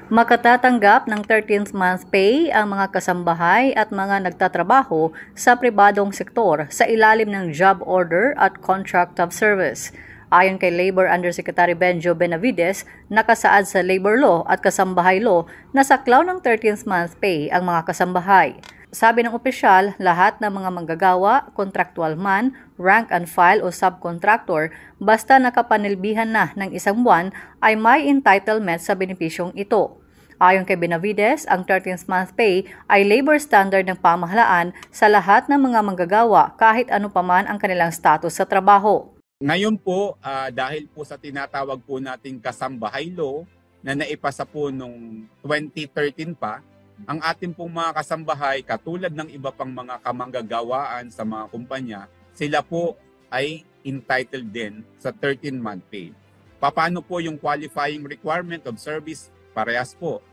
Makatatanggap ng 13th month pay ang mga kasambahay at mga nagtatrabaho sa pribadong sektor sa ilalim ng job order at contract of service. Ayon kay Labor Undersecretary Benjo Benavides, nakasaad sa Labor Law at Kasambahay Law na saklaw ng 13th month pay ang mga kasambahay. Sabi ng opisyal, lahat ng mga manggagawa, contractual man, rank and file o subcontractor, basta nakapanilbihan na ng isang buwan ay may entitlement sa benepisyong ito. Ayon kay Benavides, ang 13th month pay ay labor standard ng pamahalaan sa lahat ng mga manggagawa kahit ano paman ang kanilang status sa trabaho. Ngayon po, dahil po sa tinatawag po nating Kasambahay Law na naipasa po noong 2013 pa, ang ating pong mga kasambahay, katulad ng iba pang mga kamanggagawaan sa mga kumpanya, sila po ay entitled din sa 13-month pay. Paano po yung qualifying requirement of service? Parehas po.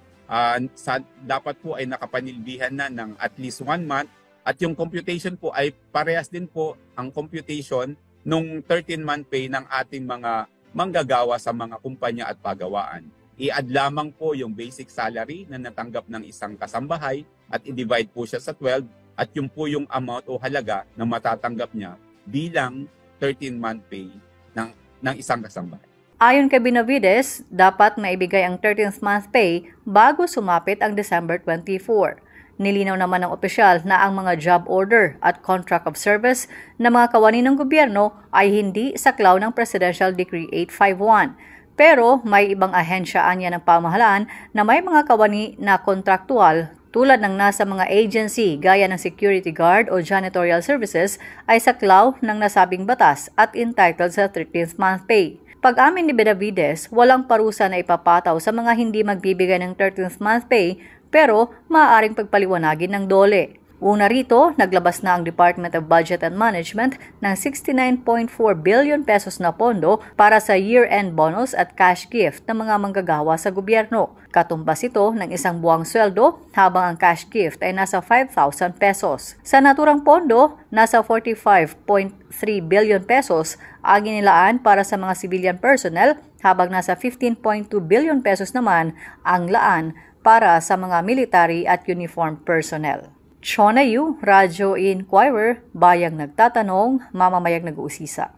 Dapat po ay nakapanilbihan na ng at least 1 month at yung computation po ay parehas din po ang computation nung 13-month pay ng ating mga manggagawa sa mga kumpanya at pagawaan. I-add lamang po yung basic salary na natanggap ng isang kasambahay at i-divide po siya sa 12 at yung po yung amount o halaga na matatanggap niya bilang 13-month pay ng isang kasambahay. Ayon kay Benavides, dapat maibigay ang 13th month pay bago sumapit ang December 24. Nilinaw naman ng opisyal na ang mga job order at contract of service na mga kawani ng gobyerno ay hindi saklaw ng Presidential Decree 851. Pero may ibang ahensyaan niya ng pamahalaan na may mga kawani na kontraktual tulad ng nasa mga agency gaya ng security guard o janitorial services ay saklaw ng nasabing batas at entitled sa 13th month pay. Pag-amin ni Benavides, walang parusa na ipapataw sa mga hindi magbibigay ng 13th month pay pero maaaring pagpaliwanagin ng DOLE. Una rito, naglabas na ang Department of Budget and Management ng 69.4 billion pesos na pondo para sa year-end bonus at cash gift ng mga manggagawa sa gobyerno. Katumbas ito ng isang buwang sweldo habang ang cash gift ay nasa 5,000 pesos. Sa naturang pondo, nasa 45.3 billion pesos ang inilaan para sa mga civilian personnel habang nasa 15.2 billion pesos naman ang laan para sa mga military at uniformed personnel. Chona Yu, Radyo Inquirer, Bayang Nagtatanong, Mamamayang Nag-uusisa.